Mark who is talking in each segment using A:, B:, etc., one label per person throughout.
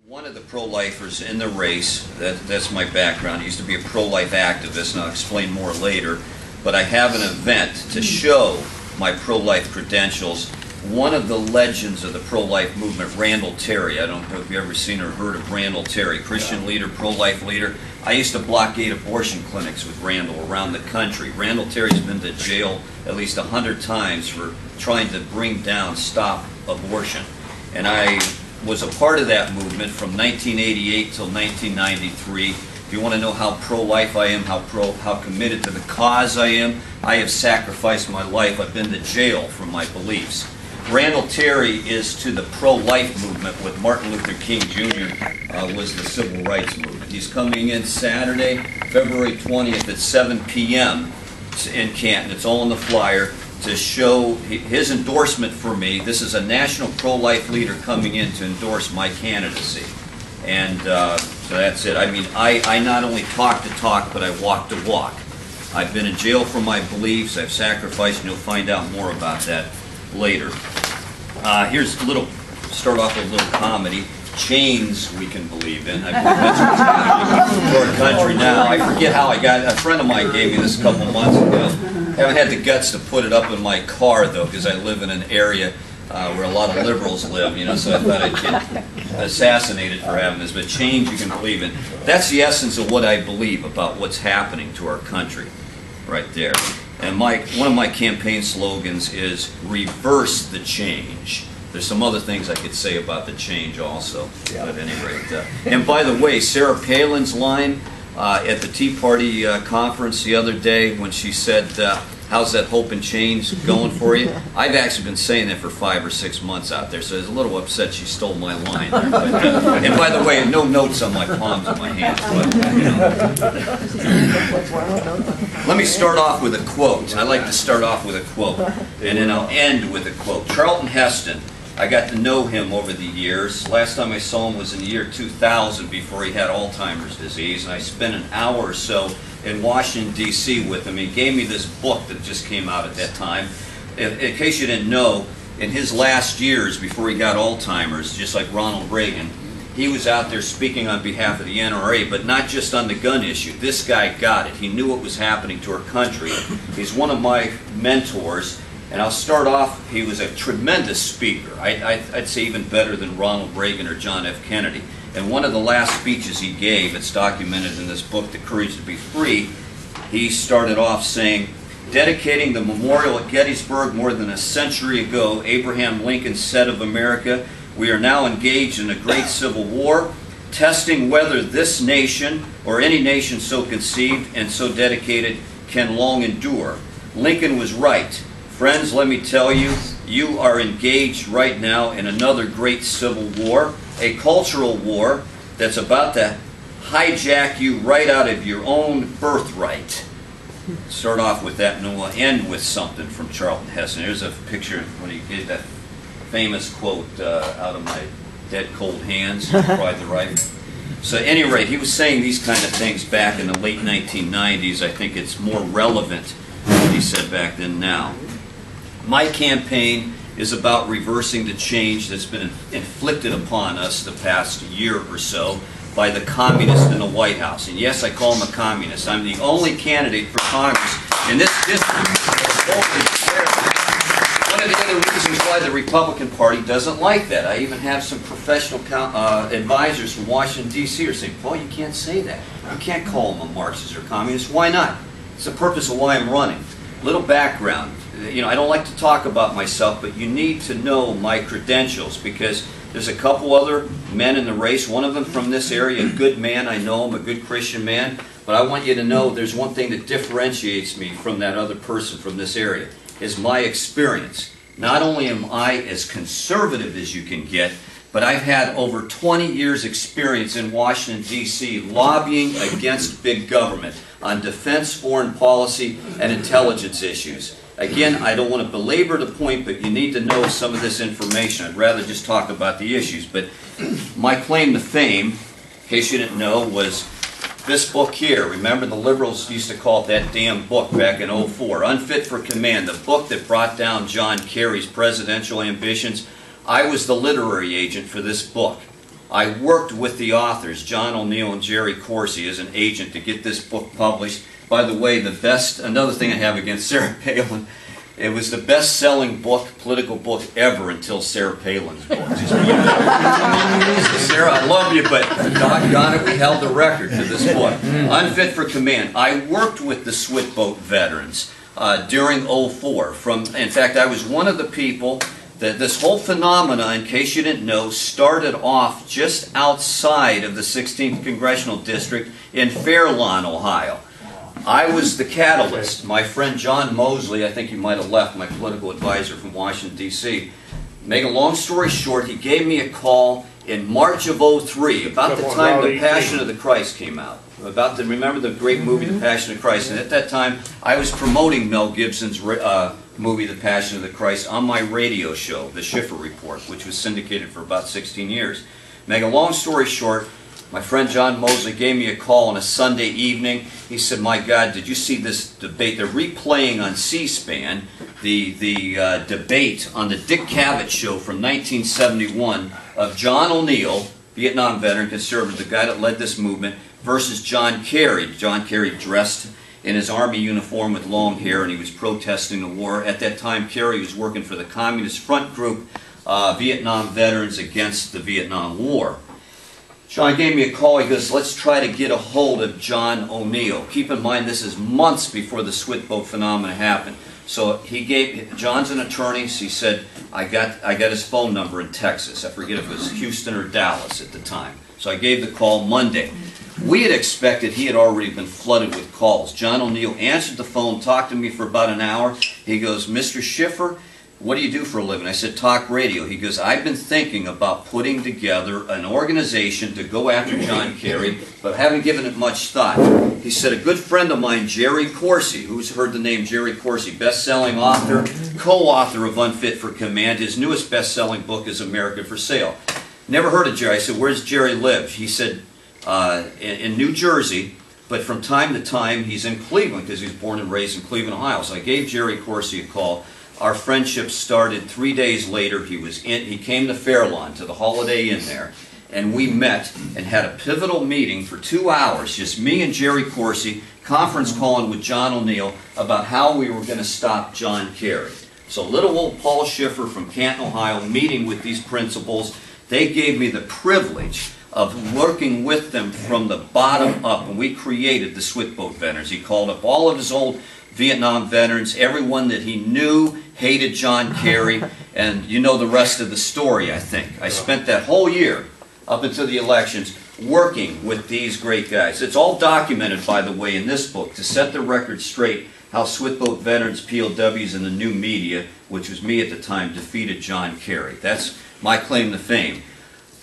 A: One of the pro-lifers in the race, that's my background. I used to be a pro-life activist, and I'll explain more later. But I have an event to show my pro-life credentials. One of the legends of the pro-life movement, Randall Terry. I don't know if you've ever seen or heard of Randall Terry, Christian leader, pro-life leader. I used to blockade abortion clinics with Randall around the country. Randall Terry's been to jail at least 100 times for trying to bring down, stop abortion. And I was a part of that movement from 1988 till 1993. If you want to know how pro-life I am, how committed to the cause I am, I have sacrificed my life. I've been to jail for my beliefs. Randall Terry is to the pro-life movement what Martin Luther King Jr. Was the civil rights movement. He's coming in Saturday, February 20th at 7 p.m. in Canton. It's all on the flyer to show his endorsement for me. This is a national pro-life leader coming in to endorse my candidacy. And so that's it. I mean, I not only talk the talk, but I walk the walk. I've been in jail for my beliefs. I've sacrificed, and you'll find out more about that later. Here's a little, start off with a little comedy. Chains we can believe in. I believe that's what's happening for our country now. I forget how I got it. A friend of mine gave me this a couple months ago. Haven't had the guts to put it up in my car though, because I live in an area where a lot of liberals live, you know, so I thought I'd get assassinated for having this. But change you can believe in. That's the essence of what I believe about what's happening to our country, right there. And one of my campaign slogans is reverse the change. There's some other things I could say about the change also, yeah. But at any rate. And by the way, Sarah Palin's line at the Tea Party conference the other day when she said, how's that hope and change going for you? I've actually been saying that for 5 or 6 months out there, so I was a little upset she stole my line there. But, and by the way, no notes on my palms of my hands. But, you know. Let me start off with a quote. I like to start off with a quote, and then I'll end with a quote. Charlton Heston, I got to know him over the years. Last time I saw him was in the year 2000 before he had Alzheimer's disease, and I spent an hour or so in Washington, D.C. with him. He gave me this book that just came out at that time. In case you didn't know, in his last years before he got Alzheimer's, just like Ronald Reagan, he was out there speaking on behalf of the NRA, but not just on the gun issue. This guy got it. He knew what was happening to our country. He's one of my mentors. And I'll start off, he was a tremendous speaker. I'd say even better than Ronald Reagan or John F. Kennedy. And one of the last speeches he gave, it's documented in this book, The Courage to Be Free, he started off saying, dedicating the memorial at Gettysburg more than a century ago, Abraham Lincoln said of America, we are now engaged in a great civil war, testing whether this nation, or any nation so conceived and so dedicated, can long endure. Lincoln was right. Friends, let me tell you, you are engaged right now in another great civil war, a cultural war that's about to hijack you right out of your own birthright. Start off with that, and we'll end with something from Charlton Heston. Here's a picture when he did that famous quote, out of my dead cold hands, Pride the Right. So at any rate, he was saying these kind of things back in the late 1990s. I think it's more relevant than what he said back then now. My campaign is about reversing the change that's been inflicted upon us the past year or so by the communists in the White House. And yes, I call him a communist. I'm the only candidate for Congress in this district. One of the other reasons why the Republican Party doesn't like that. I even have some professional advisors from Washington, D.C. who say, Paul, you can't say that. You can't call him a Marxist or communist. Why not? It's the purpose of why I'm running. Little background. You know, I don't like to talk about myself, but you need to know my credentials because there's a couple other men in the race, one of them from this area, a good man, I know him, a good Christian man, but I want you to know there's one thing that differentiates me from that other person from this area, is my experience. Not only am I as conservative as you can get, but I've had over 20 years experience in Washington, D.C. lobbying against big government on defense, foreign policy, and intelligence issues. Again, I don't want to belabor the point, but you need to know some of this information. I'd rather just talk about the issues. But my claim to fame, in case you didn't know, was this book here. Remember, the liberals used to call it that damn book back in '04, Unfit for Command, the book that brought down John Kerry's presidential ambitions. I was the literary agent for this book. I worked with the authors, John O'Neill and Jerry Corsi, as an agent to get this book published. By the way, another thing I have against Sarah Palin, it was the best-selling book, political book ever until Sarah Palin's book. Sarah, I love you, but doggone it, we held the record for this book. Unfit for Command. I worked with the Switboat veterans during '04. In fact, I was one of the people that this whole phenomena, in case you didn't know, started off just outside of the 16th Congressional District in Fairlawn, Ohio. I was the catalyst. My friend John Mosley, I think he might have left, my political advisor from Washington, D.C. Make a long story short, he gave me a call in March of '03, about the time The Passion of the Christ came out. Remember the great movie The Passion of the Christ? And at that time, I was promoting Mel Gibson's movie The Passion of the Christ on my radio show, The Schiffer Report, which was syndicated for about 16 years. Make a long story short, my friend John Mosley gave me a call on a Sunday evening. He said, "My God, did you see this debate? They're replaying on C-SPAN the debate on the Dick Cavett show from 1971 of John O'Neill, Vietnam veteran, conservative, the guy that led this movement, versus John Kerry." John Kerry dressed in his army uniform with long hair, and he was protesting the war. At that time, Kerry was working for the Communist Front Group, Vietnam Veterans Against the Vietnam War. John gave me a call. He goes, "Let's try to get a hold of John O'Neill." Keep in mind, this is months before the Switboat phenomenon happened. So John's an attorney, so he said, I got his phone number in Texas. I forget if it was Houston or Dallas at the time. So I gave the call Monday. We had expected he had already been flooded with calls. John O'Neill answered the phone, talked to me for about an hour. He goes, "Mr. Schiffer, what do you do for a living?" I said, "Talk radio." He goes, "I've been thinking about putting together an organization to go after John Kerry, but haven't given it much thought." He said, "A good friend of mine, Jerry Corsi," who's heard the name Jerry Corsi, best-selling author, co-author of Unfit for Command. His newest best-selling book is American for Sale. Never heard of Jerry. I said, "Where's Jerry live?" He said, in New Jersey, but from time to time he's in Cleveland because he was born and raised in Cleveland, Ohio. So I gave Jerry Corsi a call. Our friendship started 3 days later. He came to Fairlawn, to the Holiday Inn there, and we met and had a pivotal meeting for 2 hours, just me and Jerry Corsi, conference calling with John O'Neill about how we were going to stop John Kerry. So little old Paul Schiffer from Canton, Ohio, meeting with these principals. They gave me the privilege of working with them from the bottom up, and we created the Switboat Veterans. He called up all of his old Vietnam veterans, everyone that he knew hated John Kerry, and you know the rest of the story, I think. I spent that whole year, up until the elections, working with these great guys. It's all documented, by the way, in this book, to set the record straight, how Switboat veterans, POWs, and the new media, which was me at the time, defeated John Kerry. That's my claim to fame.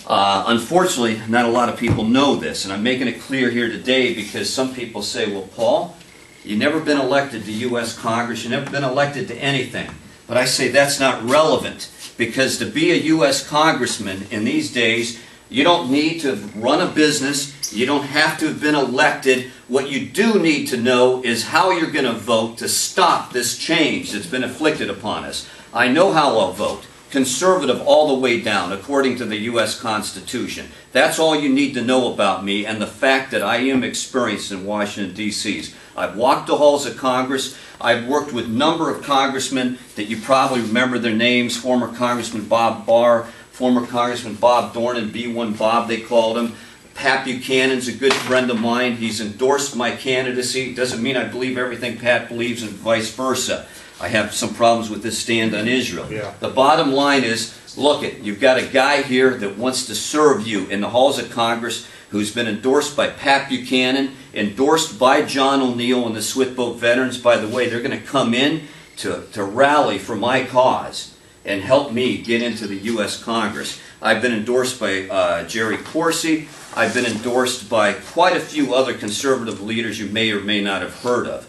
A: Unfortunately, not a lot of people know this, and I'm making it clear here today because some people say, "Well, Paul, you've never been elected to U.S. Congress, you've never been elected to anything." But I say that's not relevant, because to be a U.S. Congressman in these days, you don't need to run a business, you don't have to have been elected. What you do need to know is how you're going to vote to stop this change that's been inflicted upon us. I know how I'll vote. Conservative all the way down, according to the U.S. Constitution. That's all you need to know about me and the fact that I am experienced in Washington, D.C. I've walked the halls of Congress. I've worked with a number of congressmen that you probably remember their names. Former Congressman Bob Barr, former Congressman Bob Dornan, B1 Bob they called him. Pat Buchanan's a good friend of mine. He's endorsed my candidacy. Doesn't mean I believe everything Pat believes and vice versa. I have some problems with this stand on Israel. Yeah. The bottom line is, look, you've got a guy here that wants to serve you in the halls of Congress, who's been endorsed by Pat Buchanan, endorsed by John O'Neill and the Switboat Veterans. By the way, they're going to come in to rally for my cause and help me get into the U.S. Congress. I've been endorsed by Jerry Corsi. I've been endorsed by quite a few other conservative leaders you may or may not have heard of.